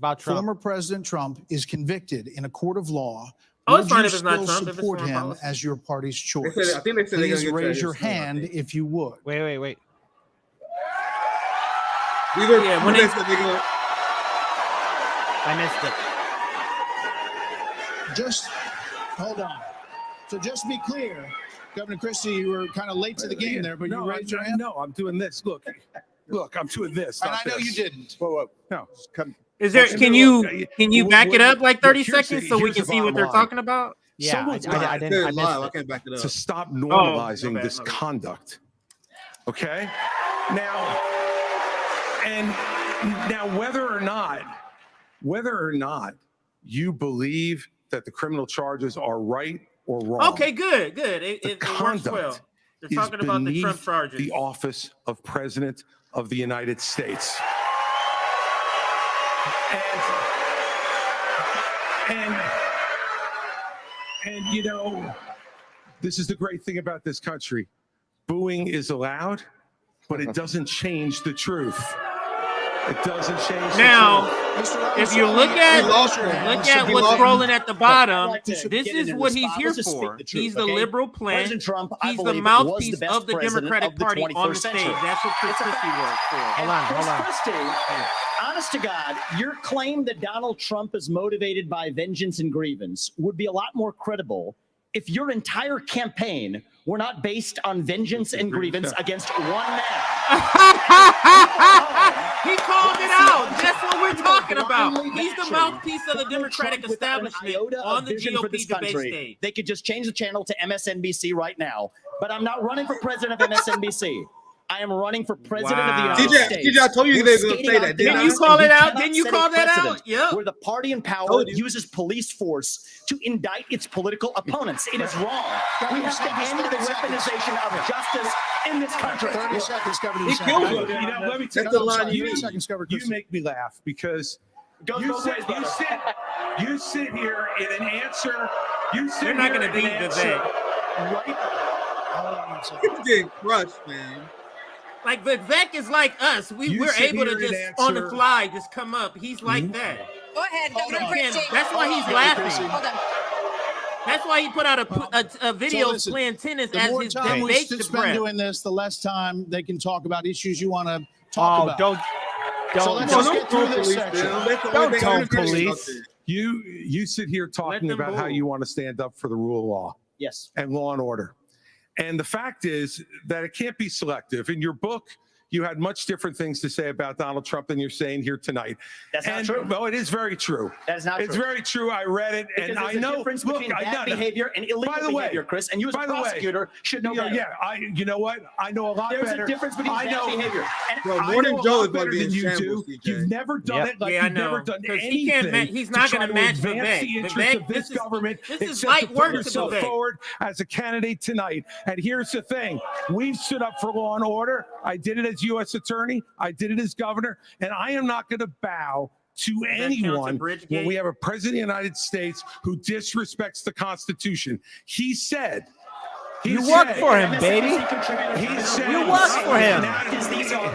about Trump. Former President Trump is convicted in a court of law, Oh, it's would fine you if it's not still Trump. If it's support foreign him policy. as your party's choice? I think they said they're Please gonna get raise your Trump, I hand think. if you would. Wait. Yeah, when I missed it. Just hold on. So just to be clear, Governor Christie, you were kind of late to the game there, but you raised your hand. No, I'm doing this. Look, I'm doing this. And I know you didn't. Whoa. No, come. Is there? Can you back it up like 30 seconds so we can see what they're talking about? Yeah, I didn't. I missed I it. can't back it up. To stop normalizing this my bad. conduct. Okay? Now, whether or not you believe that the criminal charges are right or wrong. Okay, good. It works well. They're talking about the Trump charges. The office of President of the United States. And you know, this is the great thing about this country. Booing is allowed, but it doesn't change the truth. It doesn't change now, the truth. If you look at what's rolling at the bottom, this is what he's here for. He's the liberal plant. President Trump, He's the mouthpiece of the Democratic Party on the stage. That's what Chris Christie works for. Hold on. Christie, honest to God, your claim that Donald Trump is motivated by vengeance and grievance would be a lot more credible if your entire campaign were not based on vengeance and grievance against one man. He called it out. That's what we're talking about. He's the mouthpiece of the Democratic establishment on the GOP debate stage. They could just change the channel to MSNBC right now. But I'm not running for president of MSNBC. I am running for president of the United States. TJ, I told you they were going to say that. Didn't you call it out? Didn't you call that out? Yeah. Where the party in power uses police force to indict its political opponents. It is wrong. We have to end the weaponization of justice in this country. 30 seconds, Governor. You know, let me take the line. You You make me laugh because you sit here in an answer. They're not going to beat Vivek. You're getting crushed, man. Like Vivek is like us. We're able to just on the fly just come up. He's like that. Go ahead, Governor Christie. That's why he's laughing. Hold on. That's why he put out a video playing tennis as his debate to spend doing this, the less time they can talk about issues you want to talk about. Don't get through this section. Don't tone police. You sit here talking about how you want to stand up for the rule of law. Yes. And law and order. And the fact is that it can't be selective. In your book, you had much different things to say about Donald Trump than you're saying here tonight. That's not true. Well, it is very true. That is not true. It's very true. I read it, and I know. Difference between bad behavior and illegal behavior, Chris. And you as a prosecutor should know better. Yeah, you know what? I know a lot better. There's a difference between bad behavior. Morning Joe is better better than you do. You've never done it. Like you've never done anything. He's not going to match Vivek. Vivek. This government. This is light work to yourself Vivek. forward as a candidate tonight. And here's the thing: we've stood up for law and order. I did it as U.S. attorney. I did it as governor, and I am not going to bow to anyone when we have a president of the United States who disrespects the Constitution. He said, you work for him, baby. He said, you work for him. He said,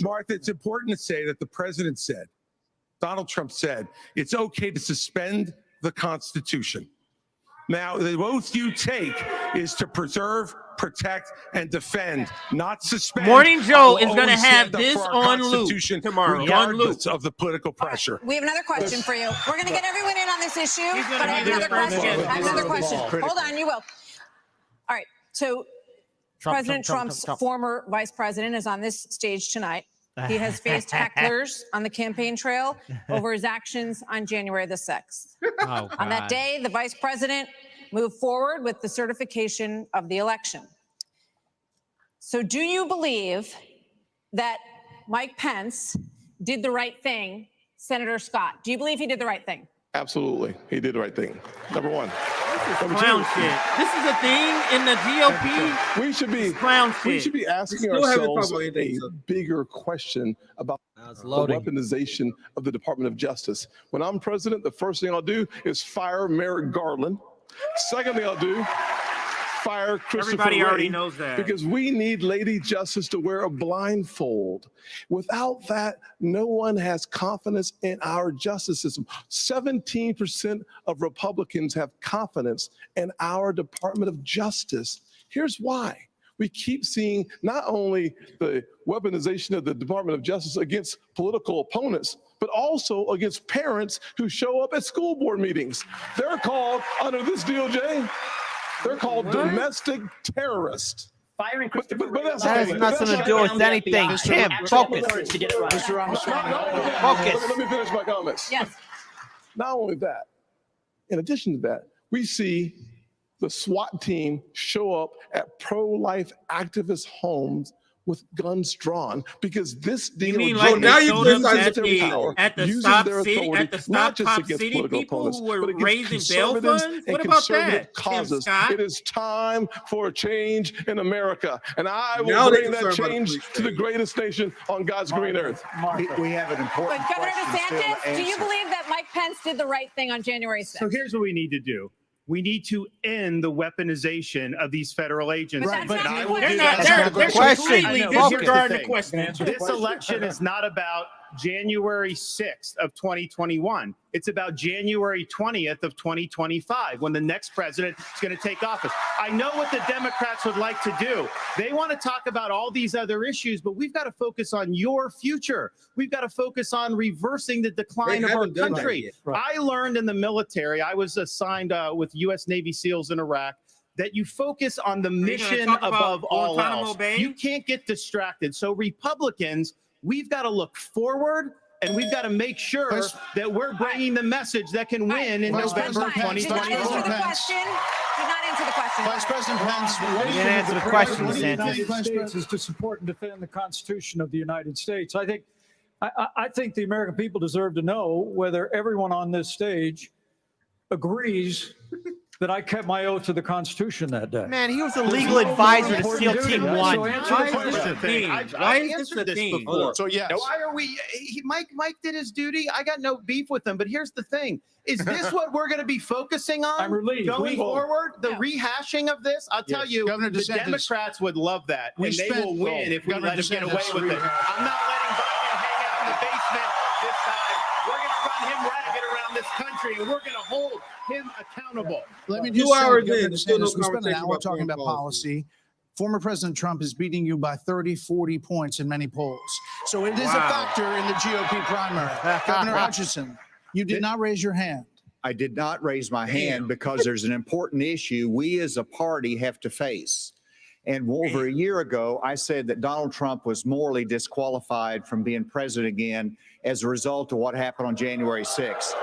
Martha, it's important to say that the president said, Donald Trump said, it's okay to suspend the Constitution. Now, the oath you take is to preserve, protect, and defend, not suspend. Morning Joe is going to have this on loop tomorrow. Regardless of the political pressure. We have another question for you. We're going to get everyone in on this issue, but I have another question. Hold on, you will. All right. So President Trump's former vice president is on this stage tonight. He has faced hecklers on the campaign trail over his actions on January the 6th. On that day, the vice president moved forward with the certification of the election. So do you believe that Mike Pence did the right thing, Senator Scott? Do you believe he did the right thing? Absolutely. He did the right thing. Number one. Clown shit. This is a thing in the GOP. We should be asking ourselves a bigger question about the weaponization of the Department of Justice. When I'm president, the first thing I'll do is fire Merrick Garland. Second thing I'll do, fire Christopher Everybody already Wray knows that. because we need Lady Justice to wear a blindfold. Without that, no one has confidence in our justice system. 17% of Republicans have confidence in our Department of Justice. Here's why. We keep seeing not only the weaponization of the Department of Justice against political opponents, but also against parents who show up at school board meetings. They're called, under this DOJ, they're called domestic terrorists. Firing Christopher Wray. that's That has okay. nothing to do with anything. Tim, focus. Mr. Ramaswamy, Focus. Let me finish my comments. Yes. Not only that, in addition to that, we see the SWAT team show up at pro-life activist homes with guns drawn because this You DOJ mean like now they you showed up criticize at the the, power, at the using Stop their City, authority, at the not Stop just Cop against City political people opponents, who were but against raising bail conservatives funds? and What about conservative that, Tim causes. Scott? It is time for a change in America, and I Now will they're bring that concerned about the change police to the state. greatest nation on God's green earth. We have an But important Governor question still to DeSantis, do you answer. believe that Mike Pence did the right thing on January 6th? So here's what we need to do. We need to end the weaponization of these federal agents. But that's not the will question. do They're, that. they're, they're Question. completely I know, but here's the disregarding the thing. question. This election is not about January 6th of 2021. It's about January 20th of 2025 when the next president is going to take office. I know what the Democrats would like to do. They want to talk about all these other issues, but we've got to focus on your future. We've got to focus on reversing the decline They of our haven't done that country. yet. I learned in the military, I was assigned with U.S. Navy SEALs in Iraq, that you focus on the you gonna mission talk about above all Guantanamo else. Bay? You can't get distracted. So Republicans, we've got to look forward and we've got to make sure Vice- that we're bringing the message that can win in Vice November President Pence, Did not answer 2024. the question. Did not answer the question. Vice President Pence, what do You you didn't answer the question, what do you think, DeSantis. Vice President? is to support and defend the Constitution of the United States. I think the American people deserve to know whether everyone on this stage agrees that I kept my oath to the Constitution that day. Man, he was a legal advisor to SEAL Team So 1. answer Why the is this question. a thing? I've Why is this answered a this thing? before. So yes. Why are we? Mike did his duty. I got no beef with him. But here's the thing: is this what we're going to be focusing on I'm relieved. going forward? The Yeah. rehashing of this. I'll tell you, Governor the DeSantis, Democrats would love that, we and they spent- will win if we Governor let them get DeSantis, away with it. I'm not letting Biden hang out in the basement this time. We're going to run him ragged around this country, and we're going to hold him accountable. Let me 2 just say, hours Governor in, still no DeSantis, we spent an conversation hour about talking foreign about policy. policy. Former President Trump is beating you by 30, 40 points in many polls. So it is a factor in the GOP primary. Governor Hutchinson, you did not raise your hand. I did not raise my hand because there's an important issue we as a party have to face. And over a year ago, I said that Donald Trump was morally disqualified from being president again as a result of what happened on January 6th.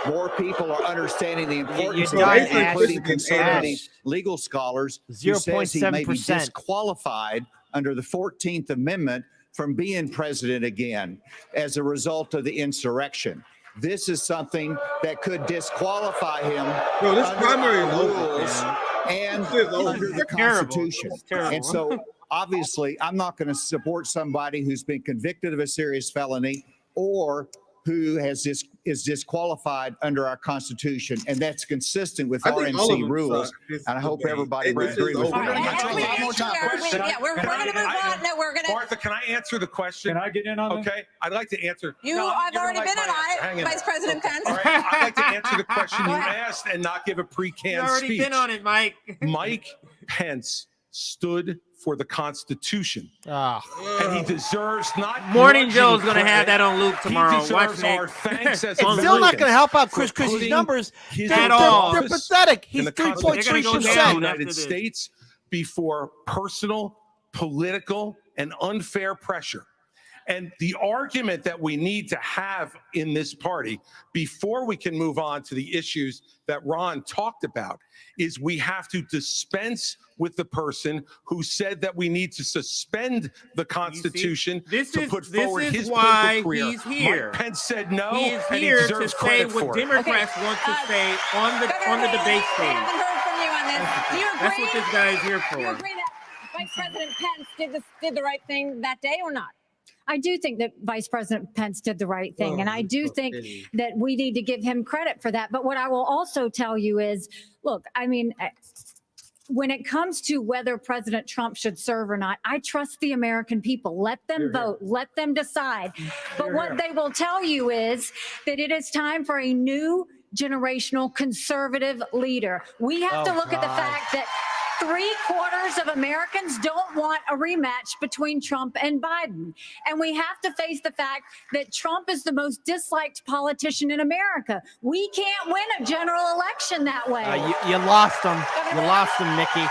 More people are understanding the importance of done, that, Ash. including conservative Ash. legal scholars who says he may be 0.7%. disqualified under the 14th Amendment from being president again as a result of the insurrection. This is something that could disqualify him Bro, this under primary our is over, rules man. and This is over. under the Terrible. Constitution. It's terrible. And so obviously I'm not going to support somebody who's been convicted of a serious felony or who is disqualified under our Constitution, and that's consistent with I think all of RNC them rules. suck. This And I is hope debate. everybody This will is agree with over. All right, me. We're gonna we take a lot more time. we're going to move on. No, we're going to. Martha, can I answer the question? Can I get in on this? Okay, I'd like to answer. You No, have you're gonna already like been my on answer. Hang it, in Vice there. President Pence. All right, I'd like to answer the question Go you ahead. asked and not give a You've pre-canned already speech. been on it, Mike. Mike Pence stood for the Constitution, Ah. and he deserves not. Morning grudging Joe's going to have credit. that on Luke tomorrow. He Watch deserves Nick. our thanks as It's It's still not going to help out Chris for Christie's putting numbers. his At all. They're pathetic. in He's the Constitution 3.3%. They're gonna go of the down United after this. States before personal, political, and unfair pressure. And the argument that we need to have in this party before we can move on to the issues that Ron talked about is we have to dispense with the person who said that we need to suspend the Constitution this to is- put this forward is his why political career. he's here. Mike Pence said no, He is and he here to deserves say credit what for it. Democrats want to say on the Governor debate Haley, we stage. haven't heard from you on this. Do you agree? That's what this guy is here Do you for. agree that Vice President Pence did the right thing that day or not? I do think that Vice President Pence did the right thing. And I do think that we need to give him credit for that. But what I will also tell you is, look, I mean, when it comes to whether President Trump should serve or not, I trust the American people. Let them vote. Let them decide. But what they will tell you is that it is time for a new generational conservative leader. We have to look at the fact that 3/4 of Americans don't want a rematch between Trump and Biden. And we have to face the fact that Trump is the most disliked politician in America. We can't win a general election that way. You lost them. You lost them, Nikki.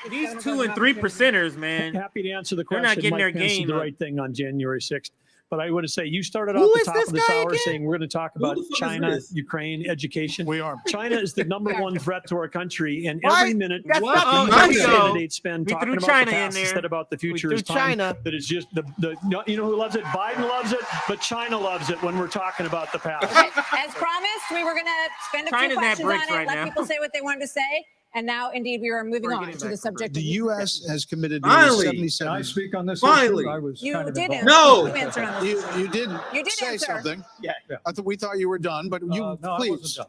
These 2 and 3%ers, man. Happy to answer the They're question. not getting their Mike Pence did game the up. right thing on January 6th. But I want to say you started Who off the is top this of this guy hour again? saying we're going to talk about Who the fuck is China, this? Ukraine, education. We are. China is the number one threat to our country, and What? every minute That's what not the the truth. candidates spend We talking threw about China the in past there. instead about the future threw is time. China. That is just you know who loves it? Biden loves it, but China loves it when we're talking about the past. Okay, as promised, we were going to spend a few China's at questions on bricks it, right let now. people say what they wanted to say. And now, indeed, we are moving on to the subject. The of U.S. has committed Finally. 77. Can I speak on this Finally. issue? I was You kind of did involved. answer. No. You answered on this. You did You did say answer. something. Yeah. We thought you were done, but you No, I please. wasn't done.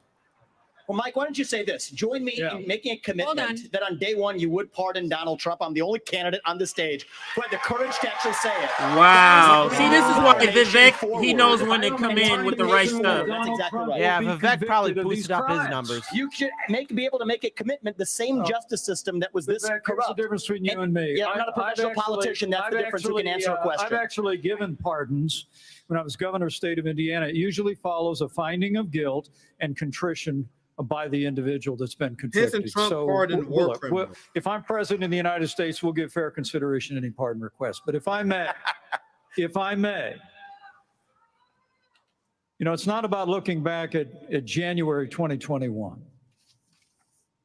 Well, Mike, why don't you say this? Join me Yeah. in making a Hold commitment that on day one you would pardon Donald Trump. I'm the only candidate on the stage who had the courage to actually say it. Wow. That is See, this is why nomination Vivek, he forward. knows when to come in with the right stuff. That's exactly right. Yeah, Will be Vivek probably convicted of boosted these up his crimes. numbers. You should be able to make a commitment. The same justice system that was this Vivek, here's the corrupt. difference between you and me. Yeah, I'm not a I've professional actually- politician. That's the I've difference. Who can answer a I've question? actually given pardons when I was governor of the state of Indiana. It usually follows a finding of guilt and contrition by the individual that's been convicted. Trump pardoned war look, criminals. if I'm president of the United States, we'll give fair consideration to any pardon request. But if I may, it's not about looking back at January 2021.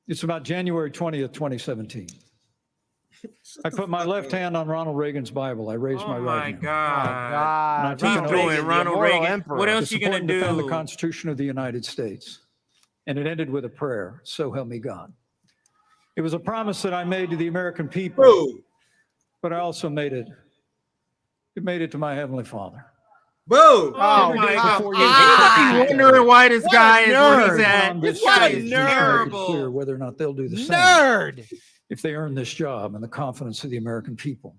It's about January 20th, 2017. I put my left hand on Ronald Reagan's Bible. I raised Oh my my right hand. God. Keep Keep doing Ronald Reagan. What else you gonna To defend the do? Constitution of the United States. And it ended with a prayer, so help me God. It was a promise that I made to the American people, Boo. but I also made it to my Heavenly Father. Boo. Oh Every my day God. before you I'm wondering why this guy is where he's at. on this What a stage, it's nerd. very clear whether or not they'll do the same Nerd. if they earn this job and the confidence of the American people.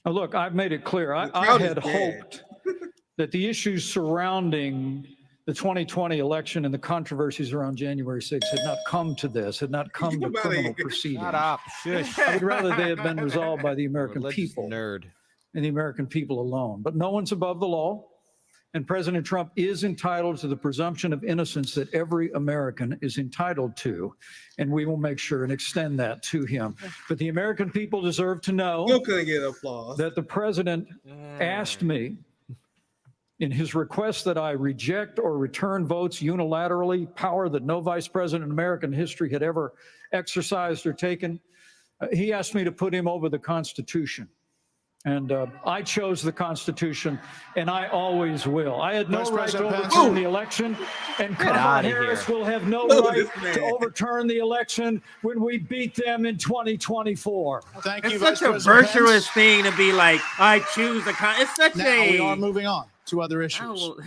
Now, look, I've made it clear. I crowd is had dead. hoped that the issues surrounding the 2020 election and the controversies around January 6th had not come to this, had not come to Get outta criminal here. proceedings. Shut up. Shush. I would rather they had been resolved by the American Religious people nerd. and the American people alone. But no one's above the law. And President Trump is entitled to the presumption of innocence that every American is entitled to. And we will make sure and extend that to him. But the American people deserve to know Still couldn't get applause. that the president asked me in his request that I reject or return votes unilaterally, power that no vice president in American history had ever exercised or taken. He asked me to put him over the Constitution. And I chose the Constitution, and I always will. I had no Vice right to President Pence. overturn the election, and Kamala outta Harris here. will have no Look at right this man. to overturn the election when we beat them in 2024. Thank It's you, such Vice a President virtuous Pence. thing to be like, I choose the It's such Now a. we are moving on to other issues. Oh, well,